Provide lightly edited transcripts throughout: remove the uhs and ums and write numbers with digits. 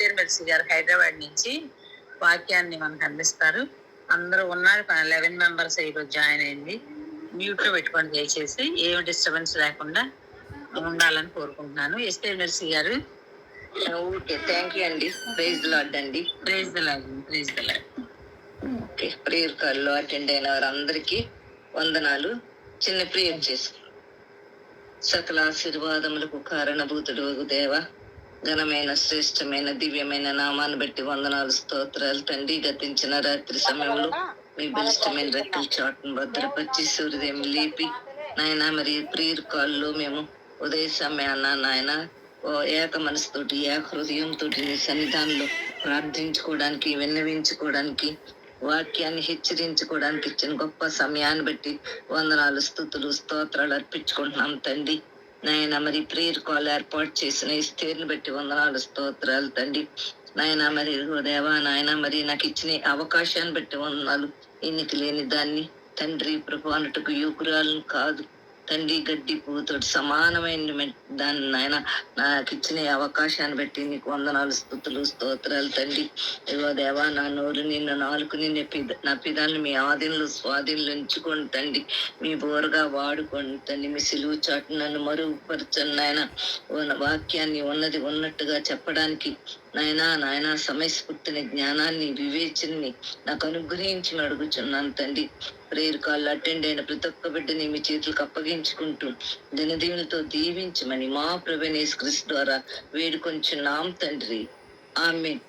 Esther Mercy గారు హైదరాబాద్ నుంచి వాక్యాన్ని మనకు అందిస్తారు. అందరూ ఉన్నారు, 11 మెంబర్స్ ఈరోజు జాయిన్ అయింది. మ్యూట్ లో పెట్టుకొని దయచేసి ఏమి డిస్టర్బెన్స్ లేకుండా ఉండాలని కోరుకుంటున్నాను. ఎస్టేర్ మెర్సీ గారు. ఓకే, థ్యాంక్ యూ అండి. ప్రైజ్ ది లార్డ్ అండి. Praise the lord. Praise the lord. Okay, prayer call లో అటెండ్ అయిన వారందరికీ వందనాలు. చిన్న ప్రేయర్ చేసుకున్నాం. సకల ఆశీర్వాదములకు కారణభూతుడు దేవ, ఘనమైన శ్రేష్టమైన దివ్యమైన నామాన్ని బట్టి వందనాలు, స్తోత్రాలు తండ్రి. గతించిన రాత్రి సమయంలో మీ బలిష్టమైన రెక్కల చాటును భద్రపరిచి సూర్యోదయం లేపి నాయన మరి ప్రేయర్ కాల్లో మేము ఉదయ సమయాన్న నాయన ఏక మనసుతోటి ఏక హృదయంతో నీ సన్నిధానంలో ప్రార్థించుకోవడానికి, విన్నవించుకోవడానికి, వాక్యాన్ని హెచ్చరించుకోవడానికి ఇచ్చిన గొప్ప సమయాన్ని బట్టి వందనాలు, స్తుతులు, స్తోత్రాలు అర్పించుకుంటున్నాం తండ్రి. నాయన మరి ప్రేయర్ కాల్ ఏర్పాటు చేసిన ఎస్తేర్ని బట్టి వందనాలు, స్తోత్రాలు తండ్రి. నాయన మరి దేవా నాయన మరి నాకు ఇచ్చిన అవకాశాన్ని బట్టి వందనాలు. ఎన్నిక లేని దాన్ని తండ్రి ప్రభు అన్నట్టుకు యువకురాలను కాదు తండ్రి, గడ్డి పువ్వుతోటి సమానమైన దాన్ని నాయన నాకు ఇచ్చిన అవకాశాన్ని బట్టి నీకు వందనాలు, స్తుతులు, స్తోత్రాలు తండ్రి. ఇగో దేవా నా నోరు నిన్ను, నాలుగు నిన్ను, నా పిదాన్ని మీ ఆధీనంలో స్వాధీనంలో ఉంచుకోండి తండ్రి. మీ బోరుగా వాడుకోండి తండ్రి. మీ సిలువు చాటు నన్ను మరుగుపరచండి నాయన. వాక్యాన్ని ఉన్నది ఉన్నట్టుగా చెప్పడానికి నాయన సమయస్ఫూర్తిని, జ్ఞానాన్ని, వివేచనని నాకు అనుగ్రహించి అడుగుచున్నాను తండ్రి. ప్రేయర్ కాల్ అటెండ్ అయిన ప్రతి ఒక్క బిడ్డని మీ చేతులకు అప్పగించుకుంటూ దినదీవులతో దీవించమని మా ప్రభువైన యేసుక్రీస్తు ద్వారా వేడుకొంచున్నాం తండ్రి. ఆమేన్.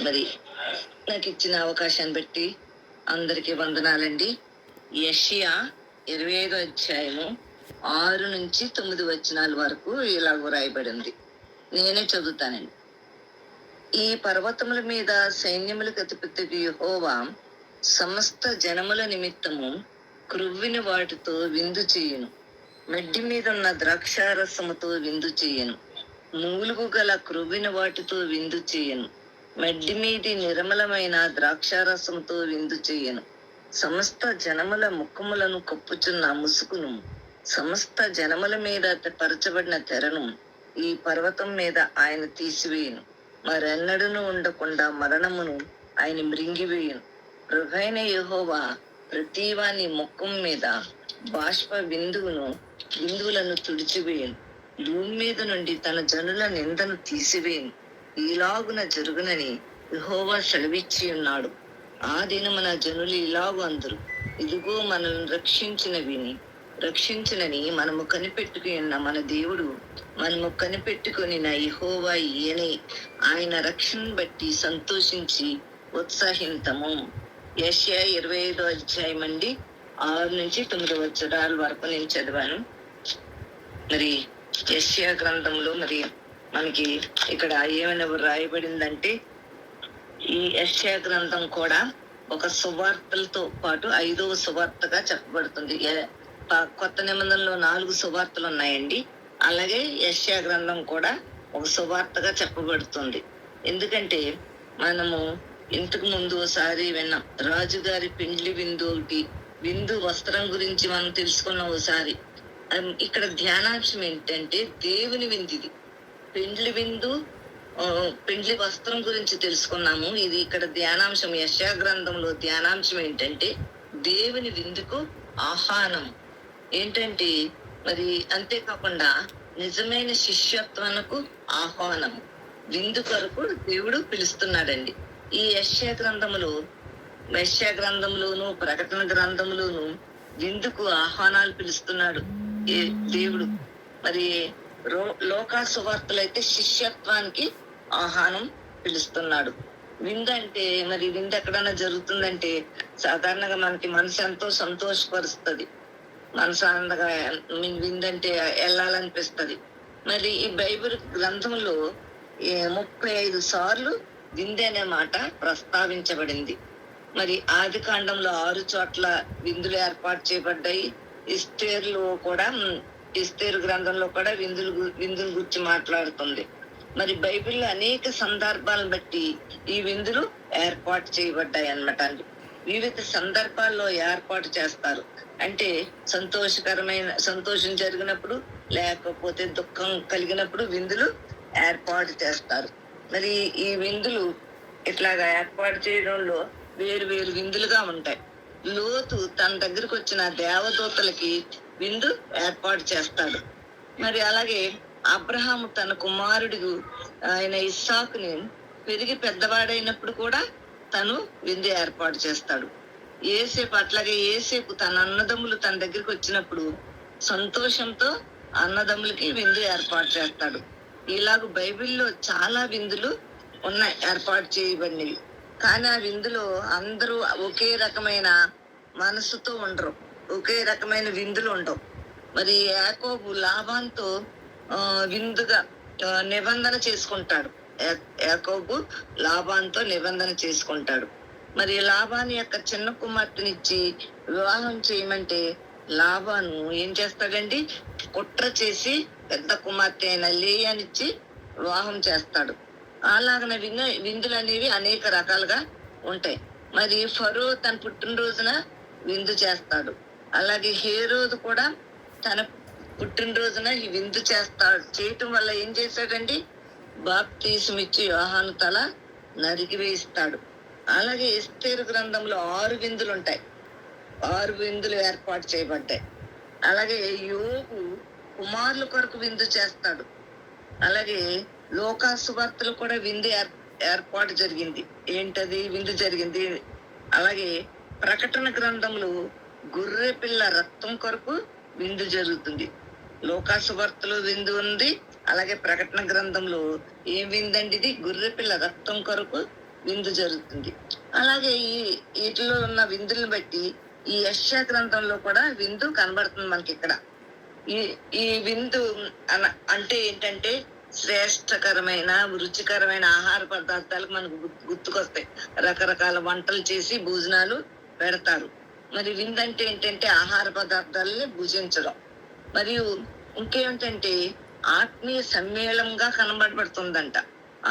మరి నాకు ఇచ్చిన అవకాశాన్ని బట్టి అందరికీ వందనాలండి. యెషయా 25వ అధ్యాయము 6 నుంచి 9 వచనాల వరకు ఇలాగ రాయబడింది. నేనే చదువుతానండి. ఈ పర్వతముల మీద సైన్యములకు అధిపతికి యెహోవా సమస్త జనముల నిమిత్తము క్రొవ్విన వాటితో విందు చేయును. మెడ్డి మీద ఉన్న ద్రాక్షారసముతో విందు చేయను. మూలుగు గల క్రొవ్విన వాటితో విందు చేయను. మెడ్డి మీది నిర్మలమైన ద్రాక్షారసంతో విందు చేయను. సమస్త జనముల ముఖములను కప్పుచున్న ముసుకును, సమస్త జనముల మీద పరచబడిన తెరను ఈ పర్వతం మీద ఆయన తీసివేయను. మరెన్నడూను ఉండకుండా మరణమును ఆయన మృంగివేయను. ప్రభువైన యెహోవా ప్రతివాని ముఖం మీద బాష్ప బిందువులను తుడిచివేయను. భూమి మీద నుండి తన జనుల నిందను తీసివేయను. ఈలాగున జరుగునని యెహోవా సెలవిచ్చి ఉన్నాడు. ఆ దినమున జనులు ఇలాగు అందరు, ఇదిగో మనల్ని రక్షించినని మనము కనిపెట్టుకుని ఉన్న మన దేవుడు, మనము కనిపెట్టుకుని నా యెహోవా ఈయనే. ఆయన రక్షణ బట్టి సంతోషించి ఉత్సాహింతము. యెషయా 25వ అధ్యాయం అండి, 6 నుంచి 9 వచనాల వరకు నేను చదివాను. మరి యెషయా గ్రంథంలో మరి మనకి ఇక్కడ ఏమైనా రాయబడిందంటే, ఈ యెషయా గ్రంథం కూడా ఒక సువార్తలతో పాటు 5వ సువార్తగా చెప్పబడుతుంది. కొత్త నిబంధనలో 4 సువార్తలు ఉన్నాయండి. అలాగే యెషయా గ్రంథం కూడా ఒక సువార్తగా చెప్పబడుతుంది. ఎందుకంటే మనము ఇంతకు ముందు ఒకసారి విన్నాం, రాజుగారి పెండ్లి విందు ఒకటి, విందు వస్త్రం గురించి మనం తెలుసుకున్నాం ఒకసారి. ఇక్కడ ధ్యానాంశం ఏంటంటే దేవుని విందుది. పెండ్లి విందు, పెండ్లి వస్త్రం గురించి తెలుసుకున్నాము. ఇది ఇక్కడ ధ్యానాంశం. యెషయా గ్రంథంలో ధ్యానాంశం ఏంటంటే దేవుని విందుకు ఆహ్వానం ఏంటంటే, మరి అంతేకాకుండా నిజమైన శిష్యత్వానికి ఆహ్వానం, విందు కొరకు దేవుడు పిలుస్తున్నాడండి. ఈ యెషయా గ్రంథంలోను ప్రకటన గ్రంథంలోను విందుకు ఆహ్వానాలు పిలుస్తున్నాడు దేవుడు. మరి లోకా సువార్తలు అయితే శిష్యత్వానికి ఆహ్వానం పిలుస్తున్నాడు. విందు అంటే మరి విందు ఎక్కడన్నా జరుగుతుందంటే సాధారణంగా మనకి మనసు ఎంతో సంతోషపరుస్తుంది. మనసు ఆనందంగా విందంటే వెళ్ళాలనిపిస్తుంది. మరి ఈ బైబిల్ గ్రంథంలో 35 సార్లు విందు అనే మాట ప్రస్తావించబడింది. మరి ఆది కాండంలో 6 చోట్ల విందులు ఏర్పాటు చేయబడ్డాయి. ఎస్తేరు గ్రంథంలో కూడా విందుల గురించి మాట్లాడుతుంది. మరి బైబిల్లో అనేక సందర్భాలను బట్టి ఈ విందులు ఏర్పాటు చేయబడ్డాయి అన్నమాట. వివిధ సందర్భాల్లో ఏర్పాటు చేస్తారు. అంటే సంతోషం జరిగినప్పుడు, లేకపోతే దుఃఖం కలిగినప్పుడు విందులు ఏర్పాటు చేస్తారు. మరి ఈ విందులు ఇట్లాగా ఏర్పాటు చేయడంలో వేరు వేరు విందులుగా ఉంటాయి. లోతు తన దగ్గరకు వచ్చిన దేవదూతలకి విందు ఏర్పాటు చేస్తాడు. మరి అలాగే అబ్రహాము తన కుమారుడు ఆయన ఇస్సాకుని పెరిగి పెద్దవాడైనప్పుడు కూడా తను విందు ఏర్పాటు చేస్తాడు. ఏసేపు అట్లాగే ఏసేపు తన అన్నదమ్ములు తన దగ్గరికి వచ్చినప్పుడు సంతోషంతో అన్నదమ్ములకి విందు ఏర్పాటు చేస్తాడు. ఇలాగ బైబిల్లో చాలా విందులు ఉన్నాయి ఏర్పాటు చేయబడినవి. కానీ ఆ విందులో అందరూ ఒకే రకమైన మనసుతో ఉండరు, ఒకే రకమైన విందులు ఉండవు. మరి యాకోబు లాభంతో విందుగా నిబంధన చేసుకుంటాడు. యాకోబు లాభంతో నిబంధన చేసుకుంటాడు. మరి లాభాని యొక్క చిన్న కుమార్తెనిచ్చి వివాహం చేయమంటే లాభాను ఏం చేస్తాడండి, కుట్ర చేసి పెద్ద కుమార్తె అయిన లేయానిచ్చి వివాహం చేస్తాడు. అలాగన విందులు అనేవి అనేక రకాలుగా ఉంటాయి. మరి ఫరో తన పుట్టినరోజున విందు చేస్తాడు. అలాగే హేరోదు కూడా తన పుట్టినరోజున ఈ విందు చేయటం వల్ల ఏం చేశాడండి, బాప్తీసం ఇచ్చి యోహాను తల నరికి వేయిస్తాడు. అలాగే ఎస్తేరు గ్రంథంలో 6 విందులు ఉంటాయి. 6 విందులు ఏర్పాటు చేయబడ్డాయి. అలాగే యోగు కుమారుల కొరకు విందు చేస్తాడు. అలాగే లోకా సువార్తలు కూడా విందు ఏర్పాటు జరిగింది. ఏంటది విందు జరిగింది. అలాగే ప్రకటన గ్రంథంలో గొర్రె పిల్ల రక్తం కొరకు విందు జరుగుతుంది. లోకా సువార్తలో విందు ఉంది. అలాగే ప్రకటన గ్రంథంలో ఏం విందండి, ఇది గొర్రె పిల్ల రక్తం కొరకు విందు జరుగుతుంది. అలాగే వీటిలో ఉన్న విందులను బట్టి ఈ యెషయా గ్రంథంలో కూడా విందు కనబడుతుంది మనకి. ఇక్కడ ఈ విందు అంటే ఏంటంటే శ్రేష్టకరమైన రుచికరమైన ఆహార పదార్థాలకు మనకు గుర్తుకొస్తాయి. రకరకాల వంటలు చేసి భోజనాలు పెడతారు. మరి విందు అంటే ఏంటంటే ఆహార పదార్థాలని భుజించడం. మరియు ఇంకేమిటంటే ఆత్మీయ సమ్మేళనంగా కనబడబడుతుందంట.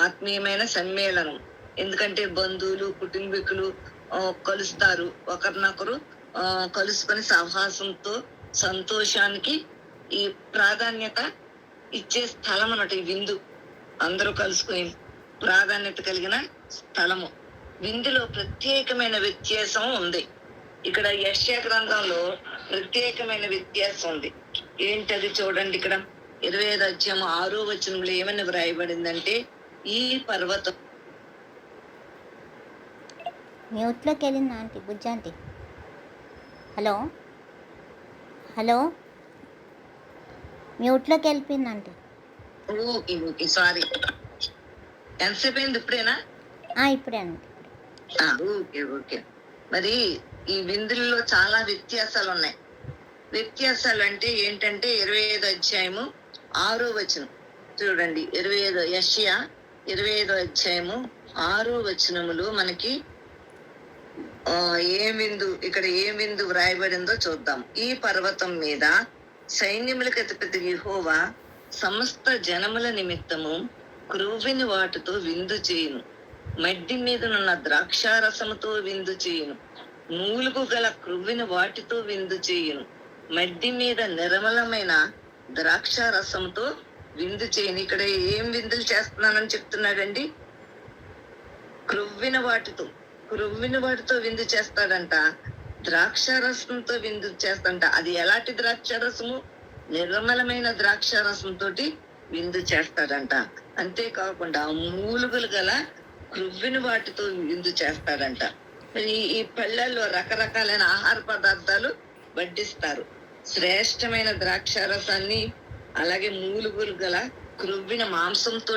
ఆత్మీయమైన సమ్మేళనం. ఎందుకంటే బంధువులు కుటుంబీకులు కలుస్తారు, ఒకరినొకరు కలుసుకొని సహవాసంతో సంతోషానికి ఈ ప్రాధాన్యత ఇచ్చే స్థలం అన్నట్టు ఈ విందు. అందరూ కలుసుకొని ప్రాధాన్యత కలిగిన స్థలము. విందులో ప్రత్యేకమైన వ్యత్యాసం ఉంది. ఇక్కడ యెషయా గ్రంథంలో ప్రత్యేకమైన వ్యత్యాసం ఉంది. ఏంటది చూడండి. ఇక్కడ 25వ అధ్యాయం 6వ వచనంలో ఏమని వ్రాయబడిందంటే, ఈ పర్వతం మ్యూట్లోకి వెళ్ళిందా ఆంటీ, బుజ్జాంటీ? హలో హలో, మ్యూట్లోకి వెళ్ళిపోయింది ఆంటీ. Okay sorry. ఎంతసేపు అయింది? ఇప్పుడేనా? ఇప్పుడే ఆంటీ. ఓకే. మరి ఈ విందుల్లో చాలా వ్యత్యాసాలు ఉన్నాయి. వ్యత్యాసాలు అంటే ఏంటంటే 25వ అధ్యాయము 6వ వచనం చూడండి. యెషయా 25వ అధ్యాయము 6వ వచనములో మనకి ఇక్కడ ఏ విందు వ్రాయబడిందో చూద్దాం. ఈ పర్వతం మీద సైన్యములకు అధిపతి యెహోవా సమస్త జనముల నిమిత్తము క్రొవ్విని వాటితో విందు చేయును. మడ్డి మీదనున్న ద్రాక్షారసముతో విందు చేయును. మూలుగు గల క్రొవ్విని వాటితో విందు చేయును. మడ్డి మీద నిర్మలమైన ద్రాక్షారసంతో విందు చేయను. ఇక్కడ ఏం విందులు చేస్తున్నానని చెప్తున్నాడండి. క్రొవ్విన వాటితో విందు చేస్తాడంట. ద్రాక్షారసంతో విందు చేస్తాడంట. అది ఎలాంటి ద్రాక్షారసము? నిర్మలమైన ద్రాక్షారసంతో విందు చేస్తాడంట. అంతేకాకుండా మూలుగులు గల క్రొవ్విన వాటితో విందు చేస్తాడంట. ఈ పళ్ళల్లో రకరకాలైన ఆహార పదార్థాలు వడ్డిస్తారు. శ్రేష్టమైన ద్రాక్షారసాన్ని అలాగే మూలుగులు గల క్రొవ్విన మాంసంతో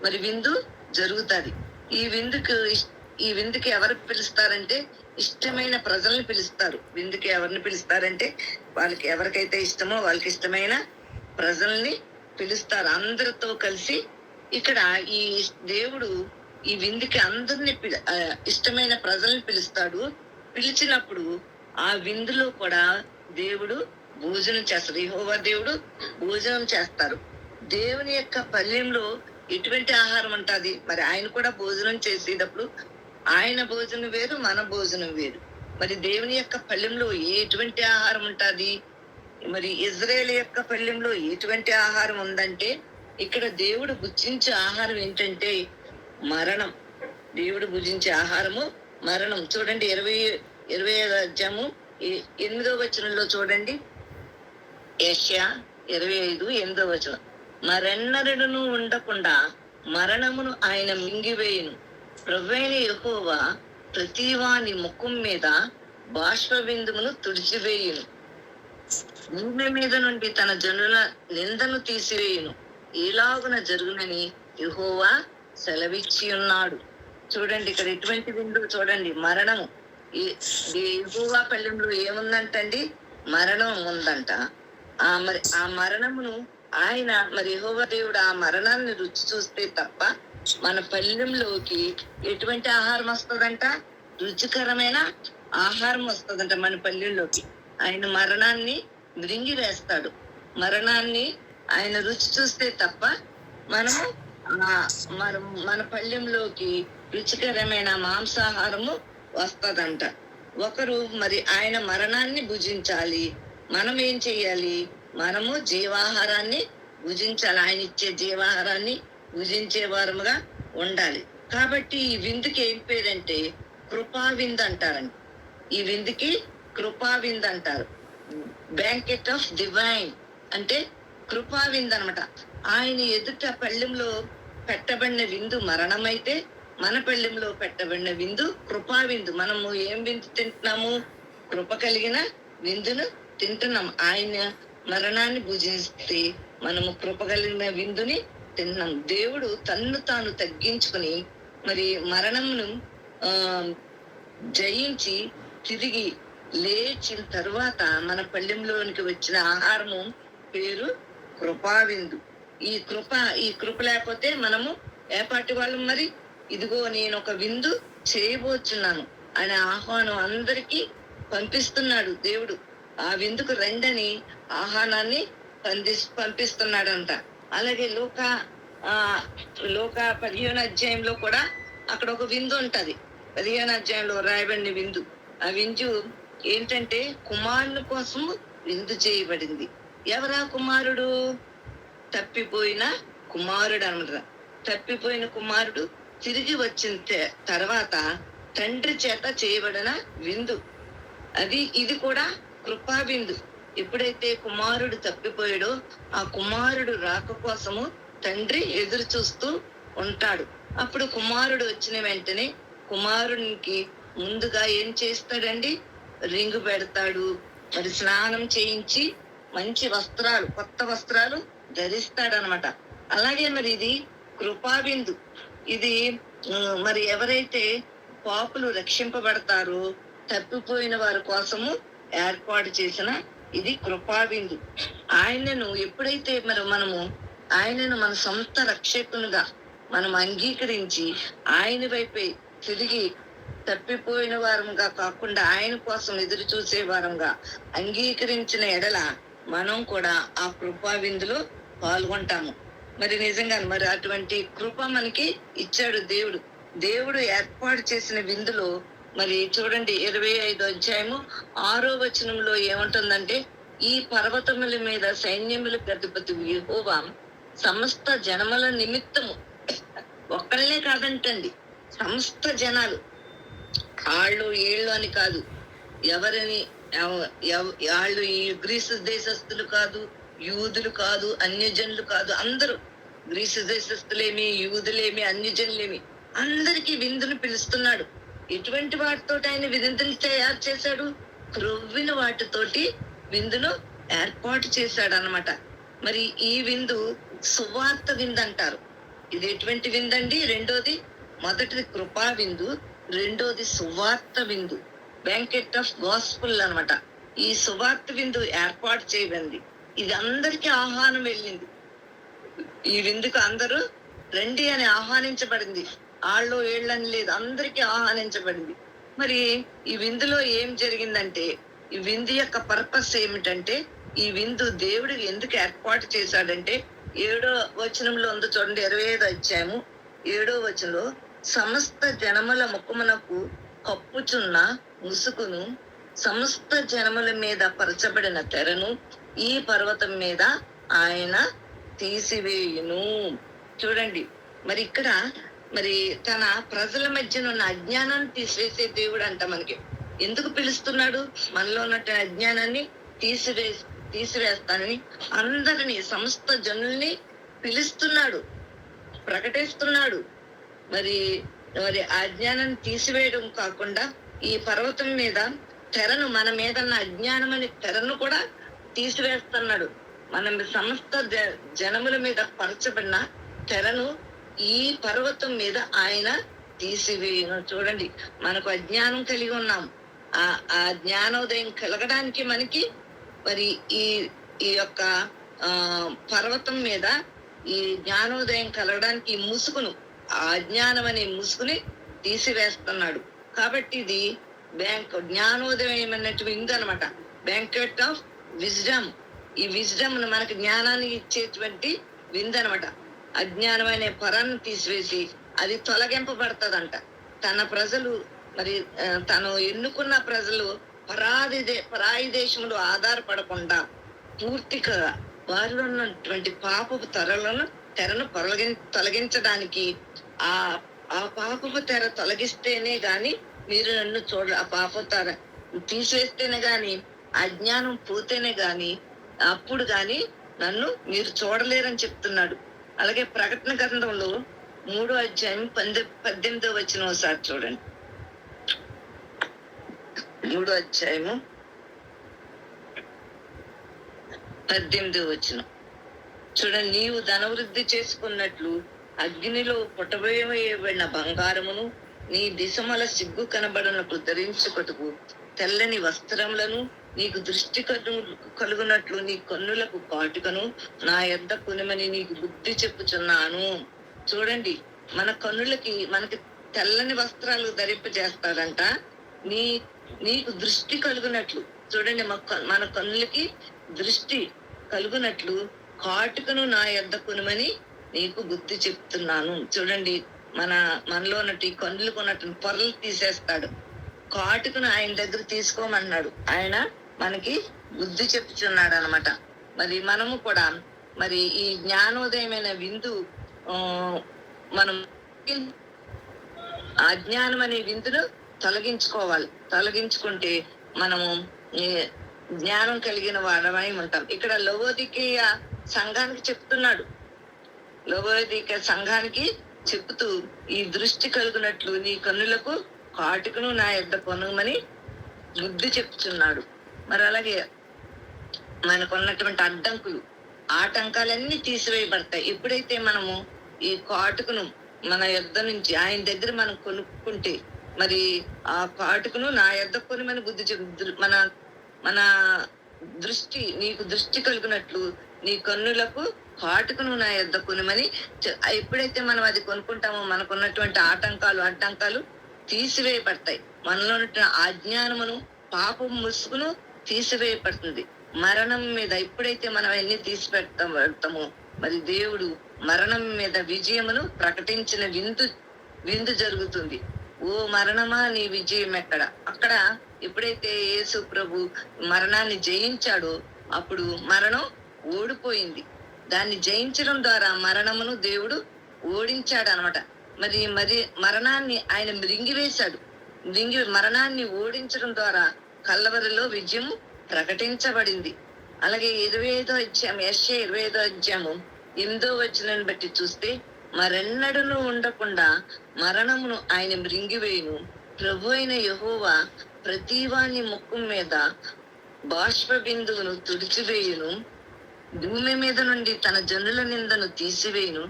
మరి విందు జరుగుతుంది. ఈ విందుకి ఎవరు పిలుస్తారంటే ఇష్టమైన ప్రజల్ని పిలుస్తారు. విందుకి ఎవరిని పిలుస్తారంటే వాళ్ళకి ఎవరికైతే ఇష్టమో వాళ్ళకి ఇష్టమైన ప్రజల్ని పిలుస్తారు. అందరితో కలిసి ఇక్కడ ఈ దేవుడు ఈ విందుకి అందరిని ఇష్టమైన ప్రజల్ని పిలుస్తాడు. పిలిచినప్పుడు ఆ విందులో కూడా దేవుడు భోజనం చేస్తారు. యెహోవా దేవుడు భోజనం చేస్తారు. దేవుని యొక్క పల్లెంలో ఎటువంటి ఆహారం ఉంటుంది? మరి ఆయన కూడా భోజనం చేసేటప్పుడు ఆయన భోజనం వేరు, మన భోజనం వేరు. మరి దేవుని యొక్క పల్లెంలో ఎటువంటి ఆహారం ఉంటుంది? మరి ఇజ్రాయేల్ యొక్క పల్లెంలో ఎటువంటి ఆహారం ఉందంటే ఇక్కడ దేవుడు భుజించే ఆహారం ఏంటంటే మరణం. దేవుడు భుజించే ఆహారము మరణం. చూడండి 25 అధ్యాయము 8వ వచనంలో చూడండి. యెషయా 25:8 వచనం. మరెన్నడను ఉండకుండా మరణమును ఆయన మింగివేయును. ప్రభువైన యెహోవా ప్రతివాని ముఖం మీద బాష్ప బిందువును తుడిచివేయును. భూమి మీద నుండి తన జనుల నిందను తీసివేయును. ఇలాగున జరుగునని యెహోవా సెలవిచ్చి ఉన్నాడు. చూడండి ఇక్కడ ఎటువంటి విందు చూడండి, మరణము. ఈ యెహోవా పల్లెంలో ఏముందంటండి? మరణం ఉందంట. ఆ మరణమును ఆయన యెహోవా దేవుడు ఆ మరణాన్ని రుచి చూస్తే తప్ప మన పల్లెంలోకి ఎటువంటి ఆహారం వస్తుందంట? రుచికరమైన ఆహారం వస్తుందంట మన పల్లెల్లోకి. ఆయన మరణాన్ని మృంగి వేస్తాడు. మరణాన్ని ఆయన రుచి చూస్తే తప్ప మనము మన పల్లెంలోకి రుచికరమైన మాంసాహారము వస్తదంట. ఒకరు ఆయన మరణాన్ని భుజించాలి. మనం ఏం చెయ్యాలి? మనము జీవాహారాన్ని భుజించాలి. ఆయన ఇచ్చే జీవాహారాన్ని భుజించే వారముగా ఉండాలి. కాబట్టి ఈ విందుకి ఏం పేరంటే కృపా విందు అంటారండి. ఈ విందుకి కృపా విందు అంటారు. బ్యాంకెట్ ఆఫ్ డివైన్ అంటే కృపా విందు అనమాట. ఆయన ఎదుట పళ్ళెంలో పెట్టబడిన విందు మరణమైతే మన పళ్ళెంలో పెట్టబడిన విందు కృపా విందు. మనము ఏం విందు తింటున్నాము? కృప కలిగిన విందును తింటున్నాం. ఆయన మరణాన్ని భుజిస్తే మనము కృప కలిగిన విందుని తిన్నాం. దేవుడు తన్ను తాను తగ్గించుకుని మరణమును జయించి తిరిగి లేచిన తరువాత మన పళ్ళెంలోనికి వచ్చిన ఆహారము పేరు కృపా విందు. ఈ కృప లేకపోతే మనము ఏపాటి వాళ్ళం? ఇదిగో నేను ఒక విందు చేయబోతున్నాను అనే ఆహ్వానం అందరికీ పంపిస్తున్నాడు దేవుడు. ఆ విందుకు రండని ఆహ్వానాన్ని పంపిస్తున్నాడంట. అలాగే లోక 15వ అధ్యాయంలో కూడా అక్కడ ఒక విందు ఉంటది. 15వ అధ్యాయంలో రాయబడిన విందు. ఆ విందు ఏంటంటే కుమారుని కోసం విందు చేయబడింది. ఎవరా కుమారుడు? తప్పిపోయిన కుమారుడు అనమాట. తప్పిపోయిన కుమారుడు తిరిగి వచ్చిన తర్వాత తండ్రి చేత చేయబడిన విందు ఇది కూడా కృపా విందు. ఎప్పుడైతే కుమారుడు తప్పిపోయాడో ఆ కుమారుడు రాక కోసము తండ్రి ఎదురు చూస్తూ ఉంటాడు. అప్పుడు కుమారుడు వచ్చిన వెంటనే కుమారునికి ముందుగా ఏం చేస్తాడండి? రింగు పెడతాడు. స్నానం చేయించి మంచి వస్త్రాలు, కొత్త వస్త్రాలు ధరిస్తాడనమాట. అలాగే ఇది కృపా విందు. ఇది ఎవరైతే పాపులు రక్షింపబడతారో తప్పిపోయిన వారి కోసము ఏర్పాటు చేసిన ఇది కృపా విందు. ఆయనను ఎప్పుడైతే మనము ఆయనను మన సొంత రక్షకునిగా మనం అంగీకరించి ఆయన వైపే తిరిగి తప్పిపోయిన వారంగా కాకుండా ఆయన కోసం ఎదురు చూసే వారంగా అంగీకరించిన ఎడల మనం కూడా ఆ కృపా విందులో పాల్గొంటాము. నిజంగా అటువంటి కృప మనకి ఇచ్చాడు దేవుడు. దేవుడు ఏర్పాటు చేసిన విందులో చూడండి 25వ అధ్యాయము 6వ వచనంలో ఏమంటుందంటే, ఈ పర్వతముల మీద సైన్యములకు అధిపతి యెహోవా సమస్త జనముల నిమిత్తము, ఒక్కళ్ళనే కాదంటండి, సమస్త జనాలు, ఆళ్ళు ఏళ్ళు అని కాదు, ఎవరిని వాళ్ళు ఈ గ్రీసు దేశస్తులు కాదు, యూదులు కాదు, అన్యజనులు కాదు, అందరూ గ్రీసు దేశస్తులేమి, యూదులేమి, అన్యజనులేమి అందరికీ విందును పిలుస్తున్నాడు. ఎటువంటి వాటితో ఆయన విందులు తయారు చేశాడు? క్రొవ్విన వాటితోటి విందును ఏర్పాటు చేశాడు అన్నమాట. ఈ విందు సువార్త విందు అంటారు. ఇది ఎటువంటి విందండి? మొదటిది కృపా విందు, రెండోది సువార్త విందు, బ్యాంకెట్ ఆఫ్ గాస్పుల్ అన్నమాట. ఈ సువార్త విందు ఏర్పాటు చేయబడింది. ఇది అందరికీ ఆహ్వానం వెళ్ళింది. ఈ విందుకు అందరూ రండి అని ఆహ్వానించబడింది. ఆళ్ళు ఏళ్ళని లేదు, అందరికీ ఆహ్వానించబడింది. ఈ విందులో ఏం జరిగిందంటే, ఈ విందు యొక్క పర్పస్ ఏమిటంటే, ఈ విందు దేవుడు ఎందుకు ఏర్పాటు చేశాడంటే 7వ వచనంలో ఉంది చూడండి. 25వ అధ్యాయము 7వ వచనంలో, సమస్త జనముల ముఖమునకు కప్పుచున్న ముసుగును, సమస్త జనముల మీద పరచబడిన తెరను ఈ పర్వతం మీద ఆయన తీసివేయును. చూడండి, మరి ఇక్కడ మరి తన ప్రజల మధ్యన ఉన్న అజ్ఞానాన్ని తీసివేసే దేవుడు అంట. మనకి ఎందుకు పిలుస్తున్నాడు? మనలో ఉన్న అజ్ఞానాన్ని తీసివేస్తానని అందరినీ, సమస్త జనుల్ని పిలుస్తున్నాడు, ప్రకటిస్తున్నాడు. మరి మరి ఆ అజ్ఞానాన్ని తీసివేయడం కాకుండా ఈ పర్వతం మీద తెరను, మన మీద ఉన్న అజ్ఞానం అనే తెరను కూడా తీసివేస్తున్నాడు. మనం సమస్త జనముల మీద పరచబడిన తెరను ఈ పర్వతం మీద ఆయన తీసివేయను. చూడండి, మనకు అజ్ఞానం కలిగి ఉన్నాం. ఆ జ్ఞానోదయం కలగడానికి మనకి మరి ఈ యొక్క పర్వతం మీద ఈ జ్ఞానోదయం కలగడానికి ఈ ముసుగును, ఆ అజ్ఞానం అనే ముసుగుని తీసివేస్తున్నాడు. కాబట్టి ఇది జ్ఞానోదయం అన్నట్టు ఉందన్నమాట. Banquet of wisdom. ఈ విజ్డమ్ మనకి జ్ఞానాన్ని ఇచ్చేటువంటి విందనమాట. అజ్ఞానం అనే పరాన్ని తీసివేసి అది తొలగింపబడతదంట. తన ప్రజలు మరి తను ఎన్నుకున్న ప్రజలు పరాయి దేశంలో ఆధారపడకుండా పూర్తిగా వారిలో ఉన్నటువంటి పాపపు తెరను తొలగించడానికి ఆ పాపపు తెర తొలగిస్తేనే గాని మీరు నన్ను ఆ పాపపు తెర తీసివేస్తేనే గాని, అజ్ఞానం పోతేనే గాని, అప్పుడు గాని నన్ను మీరు చూడలేరని చెప్తున్నాడు. అలాగే ప్రకటన గ్రంథంలో 3వ అధ్యాయం 18వ వచనం ఒకసారి చూడండి. 3వ అధ్యాయము 18వ వచనం చూడండి. నీవు ధనవృద్ధి చేసుకున్నట్లు అగ్నిలో పుట్టబోయబడిన బంగారమును నీ దిశమల సిగ్గు కనబడనట్లు ధరించుకొట్టుకు తెల్లని వస్త్రములను, నీకు దృష్టి కలుగునట్లు నీ కన్నులకు కాటుకను నా యొద్ద కొనిమని నీకు బుద్ధి చెప్పుచున్నాను. చూడండి, మన కన్నులకి మనకి తెల్లని వస్త్రాలు ధరింపజేస్తాడంట. నీకు దృష్టి కలుగునట్లు, చూడండి, మన కన్నులకి దృష్టి కలుగునట్లు కాటుకను నా యొద్ద కొనిమని నీకు బుద్ధి చెప్తున్నాను. చూడండి, మనలో ఉన్నట్టు ఈ కన్నులకు ఉన్నట్టు పొరలు తీసేస్తాడు. కాటుకును ఆయన దగ్గర తీసుకోమన్నాడు. ఆయన మనకి బుద్ధి చెప్తున్నాడు అనమాట. మరి మనము కూడా మరి ఈ జ్ఞానోదయమైన విందు మనం అజ్ఞానం అనే విందును తొలగించుకుంటే మనము జ్ఞానం కలిగిన వాడమై ఉంటాం. ఇక్కడ లవోదికీయ సంఘానికి చెప్తున్నాడు. లవోదికీయ సంఘానికి చెప్తూ ఈ దృష్టి కలుగునట్లు నీ కన్నులకు కాటుకును నా యొద్ద కొనమని బుద్ధి చెప్తున్నాడు. మరి అలాగే మనకున్నటువంటి అడ్డంకులు, ఆటంకాలన్నీ తీసివేయబడతాయి ఎప్పుడైతే మనము ఈ కాటుకును మన యొద్ద నుంచి ఆయన దగ్గర మనం కొనుక్కుంటే. మరి ఆ కాటుకును నా యొద్ద కొనమని బుద్ధి మన దృష్టి, నీకు దృష్టి కలిగినట్లు నీ కన్నులకు కాటుకును నా యొద్ద కొనమని ఎప్పుడైతే మనం అది కొనుక్కుంటామో మనకున్నటువంటి అడ్డంకాలు తీసివేయబడతాయి. మనలో ఉన్న అజ్ఞానమును, పాపం ముసుగును తీసివేయబడుతుంది. మరణం మీద ఎప్పుడైతే మనం అన్ని తీసిపెడతామో మరి దేవుడు మరణం మీద విజయమును ప్రకటించిన విందు జరుగుతుంది. ఓ మరణమా, నీ విజయం ఎక్కడ? అక్కడ ఎప్పుడైతే యేసు ప్రభు మరణాన్ని జయించాడో అప్పుడు మరణం ఓడిపోయింది. దాన్ని జయించడం ద్వారా మరణమును దేవుడు ఓడించాడు అనమాట. మరి మరణాన్ని ఆయన మృంగివేశాడు. మరణాన్ని ఓడించడం ద్వారా కల్వరిలో విజయం ప్రకటించబడింది. అలాగే 25వ అధ్యాయం, యెషయా 25వ అధ్యాయము 8వ వచనాన్ని బట్టి చూస్తే, మరెన్నడూ ఉండకుండా మరణమును ఆయన మృంగివేయును. ప్రభు అయిన యెహోవా ప్రతివాని ముఖం మీద బాష్ప బిందువును తుడిచివేయును. భూమి మీద నుండి తన జనుల నిందను తీసివేయును.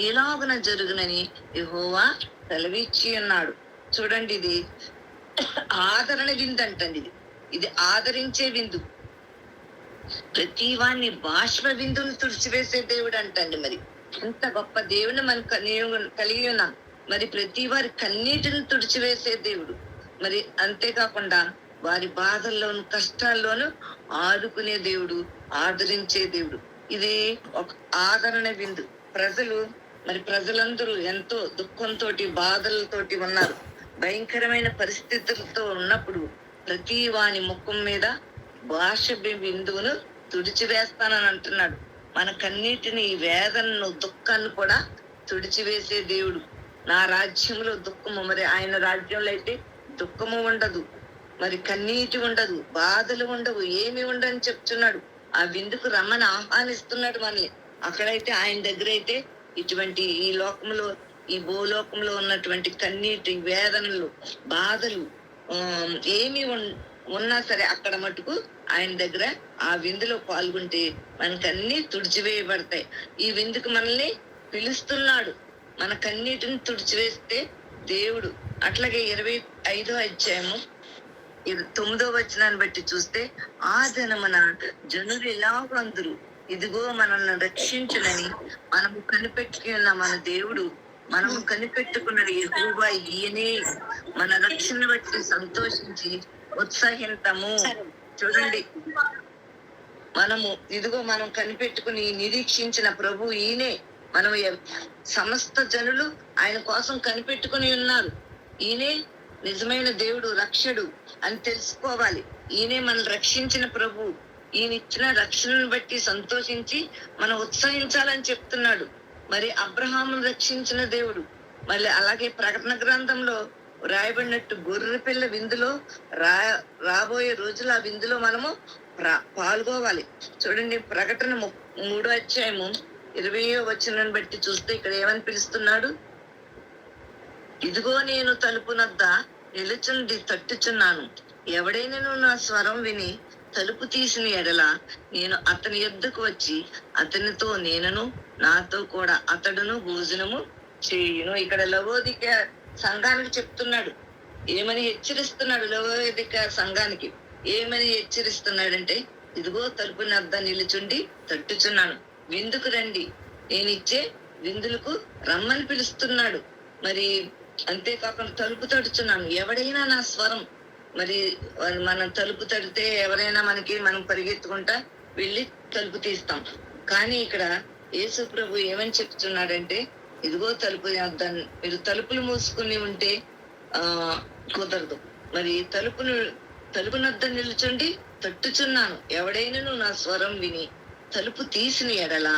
ఇలాగున జరుగునని యెహోవా సెలవిచ్చి ఉన్నాడు. చూడండి, ఇది ఆదరణ విందు అంటండి. ఇది ఆదరించే విందు. ప్రతి వాణ్ణి బాష్ప బిందువును తుడిచివేసే దేవుడు అంటండి. మరి ఎంత గొప్ప దేవుని మనం కలిగి ఉన్నాం. మరి ప్రతి వారి కన్నీటిని తుడిచివేసే దేవుడు. మరి అంతేకాకుండా వారి బాధల్లోను కష్టాల్లోనూ ఆదుకునే దేవుడు, ఆదరించే దేవుడు. ఇది ఒక ఆదరణ విందు. ప్రజలందరూ ఎంతో దుఃఖంతో, బాధలతోటి ఉన్నారు. భయంకరమైన పరిస్థితులతో ఉన్నప్పుడు ప్రతి వాని ముఖం మీద బాష్ప బిందువును తుడిచివేస్తానని అంటున్నాడు. మన కన్నీటిని, ఈ వేదనను, దుఃఖాన్ని కూడా తుడిచివేసే దేవుడు. నా రాజ్యంలో దుఃఖము, మరి ఆయన రాజ్యంలో అయితే దుఃఖము ఉండదు, మరి కన్నీటి ఉండదు, బాధలు ఉండవు, ఏమి ఉండని చెప్తున్నాడు. ఆ విందుకు రమ్మని ఆహ్వానిస్తున్నాడు మనల్ని. అక్కడైతే ఆయన దగ్గర అయితే ఇటువంటి ఈ లోకంలో, ఈ భూలోకంలో ఉన్నటువంటి కన్నీటి, వేదనలు, బాధలు ఏమి ఉన్నా సరే అక్కడ మటుకు ఆయన దగ్గర ఆ విందులో పాల్గొంటే మనకి అన్ని తుడిచివేయబడతాయి. ఈ విందుకు మనల్ని పిలుస్తున్నాడు. మన కన్నీటిని తుడిచివేస్తే దేవుడు. అట్లాగే 25వ అధ్యాయము 9వ వచనాన్ని బట్టి చూస్తే, ఆ దినమున జనులు ఇలాగ అందరు, ఇదిగో మనల్ని రక్షించునని మనము కనిపెట్టుకున్న మన దేవుడు, మనము కనిపెట్టుకున్నది యెహోవా ఈయనే, మన రక్షణ బట్టి సంతోషించి ఉత్సాహింతము. చూడండి, మనము ఇదిగో మనం కనిపెట్టుకుని నిరీక్షించిన ప్రభు ఈయనే. మనం సమస్త జనులు ఆయన కోసం కనిపెట్టుకుని ఉన్నారు. ఈయనే నిజమైన దేవుడు, రక్షడు అని తెలుసుకోవాలి. ఈయనే మనం రక్షించిన ప్రభు. ఈయన ఇచ్చిన రక్షణను బట్టి సంతోషించి మనం ఉత్సహించాలని చెప్తున్నాడు. మరి అబ్రహామును రక్షించిన దేవుడు. మళ్ళీ అలాగే ప్రకటన గ్రంథంలో రాయబడినట్టు గొర్రె పిల్ల విందులో రాబోయే రోజులు ఆ విందులో మనము పాల్గొవాలి. చూడండి, ప్రకటన 3వ అధ్యాయము 20వ వచనాన్ని బట్టి చూస్తే ఇక్కడ ఏమని పిలుస్తున్నాడు? ఇదిగో నేను తలుపు నద్ద నిలుచుండి తట్టుచున్నాను, ఎవడైనను నా స్వరం విని తలుపు తీసిన ఎడల నేను అతని యొద్దకు వచ్చి అతనితో నేనును నాతో కూడా అతడును భోజనము చేయును. ఇక్కడ లవోదిక సంఘానికి చెప్తున్నాడు. ఏమని హెచ్చరిస్తున్నాడు? లవోదిక సంఘానికి ఏమని హెచ్చరిస్తున్నాడంటే, ఇదిగో తలుపు నద్ద నిలుచుండి తట్టుచున్నాను, విందుకు రండి, నేను ఇచ్చే విందులకు రమ్మని పిలుస్తున్నాడు. మరి అంతేకాకుండా తలుపు తడుచున్నాను, ఎవడైనా నా స్వరం. మరి మనం తలుపు తడితే ఎవరైనా మనం పరిగెత్తుకుంటా వెళ్ళి తలుపు తీస్తాం. కానీ ఇక్కడ యేసు ప్రభు ఏమని చెప్తున్నాడంటే, ఇదిగో తలుపు, మీరు తలుపులు మూసుకుని ఉంటే కుదరదు. మరి తలుపు నద్ద నిలుచుండి తట్టుచున్నాను, ఎవడైనను నా స్వరం విని తలుపు తీసిన ఎడల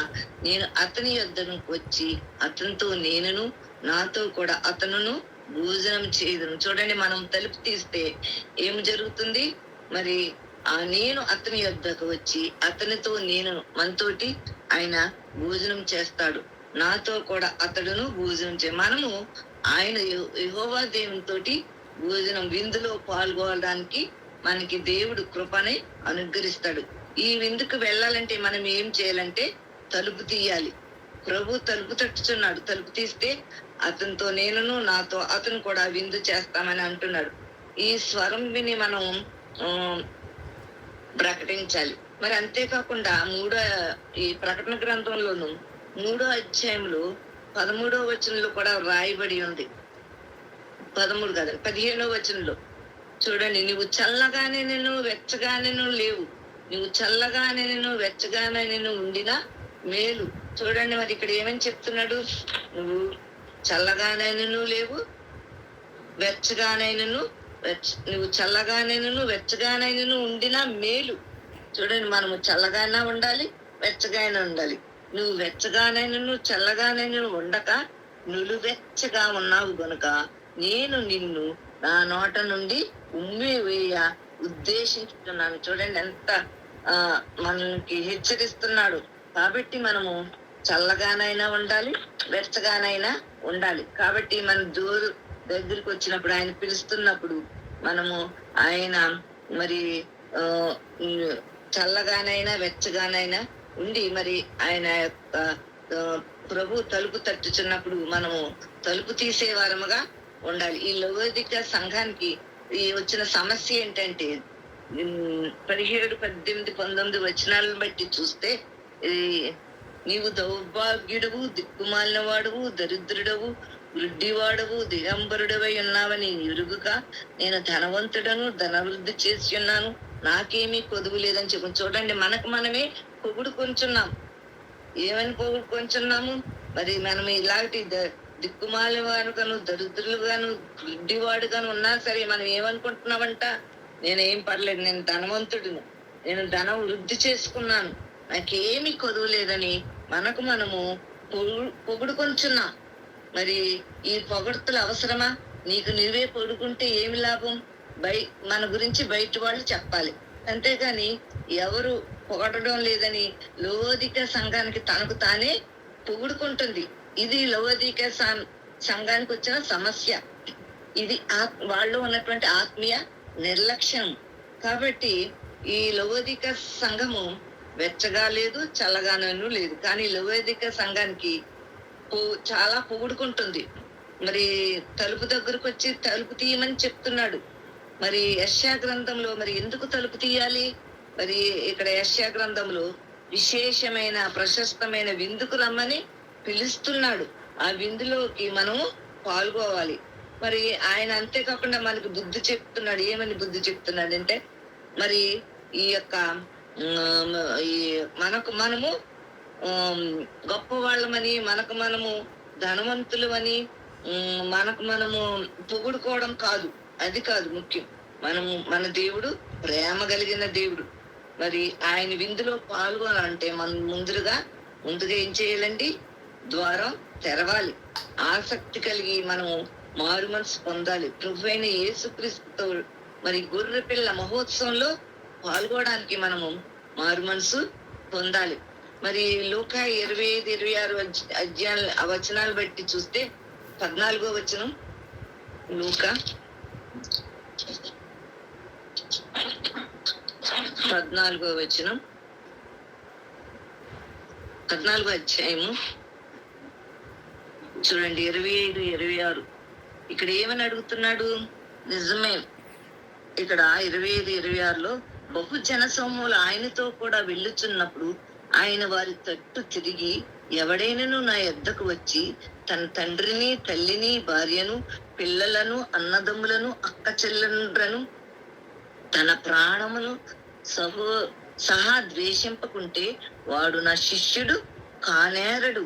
నేను అతని యొద్దకు వచ్చి అతనితో నేనును నాతో కూడా అతనును భోజనం చేయదును. చూడండి, మనం తలుపు తీస్తే ఏం జరుగుతుంది? మరి నేను అతని యొద్దకు వచ్చి అతనితో నేను, మనతోటి ఆయన భోజనం చేస్తాడు, నాతో కూడా అతడును భోజనం మనము ఆయన యెహోవా దేవునితోటి భోజనం, విందులో పాల్గొనడానికి మనకి దేవుడు కృపని అనుగ్రహిస్తాడు. ఈ విందుకు వెళ్ళాలంటే మనం ఏం చేయాలంటే తలుపు తీయాలి. ప్రభు తలుపు తట్టుచున్నాడు. తలుపు తీస్తే అతనితో నేనును నాతో అతను కూడా విందు చేస్తామని అంటున్నాడు. ఈ స్వరం విని మనం ప్రకటించాలి. మరి అంతేకాకుండా ఈ ప్రకటన గ్రంథంలోను 3వ అధ్యాయంలో 13వ వచనంలో కూడా రాయబడి ఉంది. 13 కాదు, 15వ వచనంలో చూడండి, నువ్వు చల్లగానే నేను వెచ్చగానే లేవు, నువ్వు చల్లగానే నేను వెచ్చగానే నేను ఉండినా మేలు. చూడండి, మరి ఇక్కడ ఏమని చెప్తున్నాడు? నువ్వు చల్లగానైనను లేవు, వెచ్చగానైనను, నువ్వు చల్లగానైనను వెచ్చగానైనను ఉండినా మేలు. చూడండి, మనము చల్లగానే ఉండాలి, వెచ్చగానే ఉండాలి. నువ్వు వెచ్చగానైనను చల్లగానైనను ఉండక నులువెచ్చగా ఉన్నావు గనుక నేను నిన్ను నా నోట నుండి ఉమ్మి వేయ ఉద్దేశించుతున్నాను. చూడండి, ఎంత మనకి హెచ్చరిస్తున్నాడు. కాబట్టి మనము చల్లగానైనా ఉండాలి, వెచ్చగానైనా ఉండాలి. కాబట్టి మన దగ్గరికి వచ్చినప్పుడు, ఆయన పిలుస్తున్నప్పుడు మనము ఆయన మరి చల్లగానైనా వెచ్చగానైనా ఉండి, మరి ఆయన ప్రభు తలుపు తట్టుచున్నప్పుడు మనము తలుపు తీసేవారముగా ఉండాలి. ఈ లవోదిక సంఘానికి వచ్చిన సమస్య ఏంటంటే 17, 18, 19 వచనాలను బట్టి చూస్తే, నీవు దౌర్భాగ్యుడవు, దిక్కుమాలిన వాడవు, దరిద్రుడవు, వృద్ధివాడవు, దిగంబరుడవై ఉన్నావని ఎరుగుక నేను ధనవంతుడను, ధనవృద్ధి చేసి ఉన్నాను, నాకేమీ కొదువు లేదని చెప్పు. చూడండి, మనమే పొగుడుకొంచున్నాం. ఏమని పొగుడుకొంచున్నాము? మరి మనం ఇలాంటి దిక్కుమాలి వాడుగాను, దరిద్రులుగాను, గుడ్డివాడుగాను ఉన్నా సరే మనం ఏమనుకుంటున్నామంట? నేనేం పర్లేదు, నేను ధనవంతుడును, నేను ధనం వృద్ధి చేసుకున్నాను, నాకేమి కొదువు లేదని మనకు మనము పొగుడుకొంచున్నాం. మరి ఈ పొగడ్తలు అవసరమా? నీకు నువ్వే పొడుకుంటే ఏమి లాభం? మన గురించి బయట వాళ్ళు చెప్పాలి, అంతేగాని ఎవరు పొగడడం లేదని లవోదిక సంఘానికి తనకు తానే పొగుడుకుంటుంది. ఇది లవోదిక సంఘానికి వచ్చిన సమస్య. ఇది వాళ్ళు ఉన్నటువంటి ఆత్మీయ నిర్లక్ష్యం. కాబట్టి ఈ లవోదిక సంఘము వెచ్చగా లేదు, చల్లగానూ లేదు. కానీ లవోదిక సంఘానికి చాలా పొగుడుకుంటుంది. మరి తలుపు దగ్గరకు వచ్చి తలుపు తీయమని చెప్తున్నాడు. మరి యెషయా గ్రంథంలో మరి ఎందుకు తలుపు తీయాలి? మరి ఇక్కడ యెషయా గ్రంథంలో విశేషమైన ప్రశస్తమైన విందుకు రమ్మని పిలుస్తున్నాడు. ఆ విందులోకి మనము పాల్గొవాలి. మరి ఆయన అంతేకాకుండా మనకు బుద్ధి చెప్తున్నాడు. ఏమని బుద్ధి చెప్తున్నాడు అంటే, మరి ఈ యొక్క మనము గొప్ప వాళ్ళమని, మనకు మనము ధనవంతులు అని మనము పొగుడుకోవడం కాదు. అది కాదు ముఖ్యం. మన దేవుడు ప్రేమ కలిగిన దేవుడు. మరి ఆయన విందులో పాల్గొనాలంటే మనం ముందుగా ఏం చేయాలండి? ద్వారం తెరవాలి. ఆసక్తి కలిగి మనము మారు మనసు పొందాలి. ప్రభు అయిన యేసుక్రీస్తుతో మరి గొర్రె పిల్ల మహోత్సవంలో పాల్గొనడానికి మనము మారు మనసు పొందాలి. మరి లూకా 25-26 అధ్యాయాల వచనాలు బట్టి చూస్తే 14వ వచనం, లూకా 14వ వచనం, 14వ అధ్యాయము చూడండి, 25-26. ఇక్కడ ఏమని అడుగుతున్నాడు? నిజమే, ఇక్కడ 25-26లో బహుజన సమూహములు ఆయనతో కూడా వెళ్ళుచున్నప్పుడు ఆయన వారి తట్టు తిరిగి, ఎవడైనను నా యొద్దకు వచ్చి తన తండ్రిని, తల్లిని, భార్యను, పిల్లలను, అన్నదమ్ములను, అక్క చెల్లెండ్రను, తన ప్రాణమును సహా ద్వేషింపకుంటే వాడు నా శిష్యుడు కానేరడు.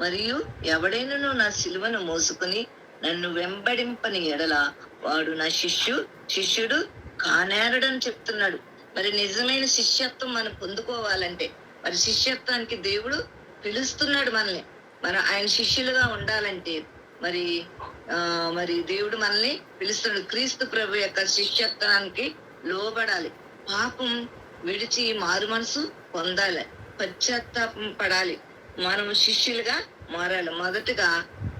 మరియు ఎవడైనను నా సిలువను మోసుకుని నన్ను వెంబడింపని ఎడల వాడు నా శిష్యుడు కానేరడని చెప్తున్నాడు. మరి నిజమైన శిష్యత్వం మనం పొందుకోవాలంటే, మరి శిష్యత్వానికి దేవుడు పిలుస్తున్నాడు మనల్ని. ఆయన శిష్యులుగా ఉండాలంటే మరి దేవుడు మనల్ని పిలుస్తున్నాడు. క్రీస్తు ప్రభు యొక్క శిష్యత్వానికి లోబడాలి. పాపం విడిచి మారు మనసు పొందాలి, పశ్చాత్తాపం పడాలి. మనం శిష్యులుగా మారాలి. మొదటగా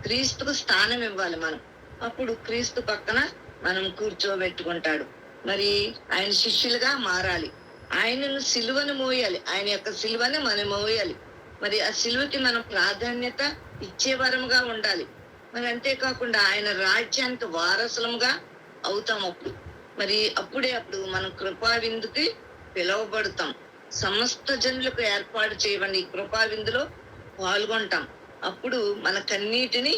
క్రీస్తుకు స్థానం ఇవ్వాలి మనం. అప్పుడు క్రీస్తు పక్కన మనం కూర్చోబెట్టుకుంటాడు. మరి ఆయన శిష్యులుగా మారాలి. ఆయనను సిలువను మోయాలి. ఆయన యొక్క సిలువని మనం మోయాలి. మరి ఆ సిలువకి మనం ప్రాధాన్యత ఇచ్చే వరముగా ఉండాలి. మరి అంతేకాకుండా ఆయన రాజ్యానికి వారసులంగా అవుతాం. అప్పుడు మనం కృపా విందుకి పిలువబడతాం. సమస్త జనులకు ఏర్పాటు చేయబడి ఈ కృపా విందులో పాల్గొంటాం. అప్పుడు మన కన్నీటిని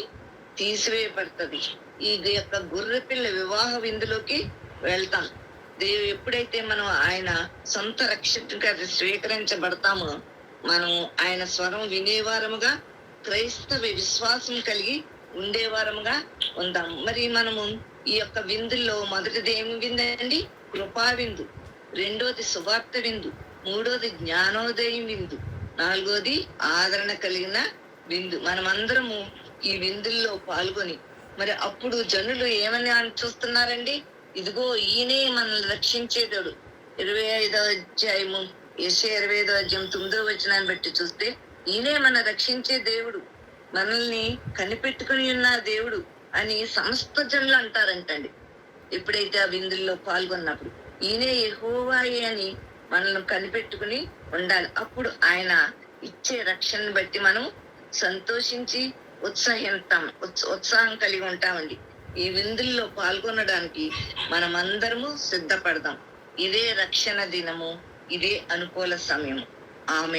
తీసివేయబడుతుంది. ఈ యొక్క గొర్రె పిల్ల వివాహ విందులోకి వెళ్తాం. ఎప్పుడైతే మనం ఆయన సొంత రక్షకుడిగా స్వీకరించబడతామో, మనం ఆయన స్వరం వినేవారముగా, క్రైస్తవ విశ్వాసం కలిగి ఉండేవారముగా ఉందాం. మరి మనము ఈ యొక్క విందుల్లో మొదటిది ఏమి విందండి? కృపా విందు. రెండోది సువార్త విందు. మూడోది జ్ఞానోదయం విందు. నాలుగోది ఆదరణ కలిగిన విందు. మనమందరము ఈ విందుల్లో పాల్గొని మరి అప్పుడు జనులు ఏమని చూస్తున్నారండి? ఇదిగో ఈయనే మనల్ని రక్షించేదేవుడు. 25వ అధ్యాయము యెషయా 25వ అధ్యాయం 9వ వచనాన్ని బట్టి చూస్తే, ఈయనే మన రక్షించే దేవుడు, మనల్ని కనిపెట్టుకుని ఉన్న దేవుడు అని సమస్త జనులు అంటారంటండి. ఎప్పుడైతే ఆ విందుల్లో పాల్గొన్నప్పుడు ఈయనే యెహోవాయే అని మనల్ని కనిపెట్టుకుని ఉండాలి. అప్పుడు ఆయన ఇచ్చే రక్షణను బట్టి మనం సంతోషించి ఉత్సాహం కలిగి ఉంటామండి. ఈ విందుల్లో పాల్గొనడానికి మనమందరము సిద్ధపడదాం. ఇదే రక్షణ దినము, ఇదే అనుకూల సమయము. ఆమె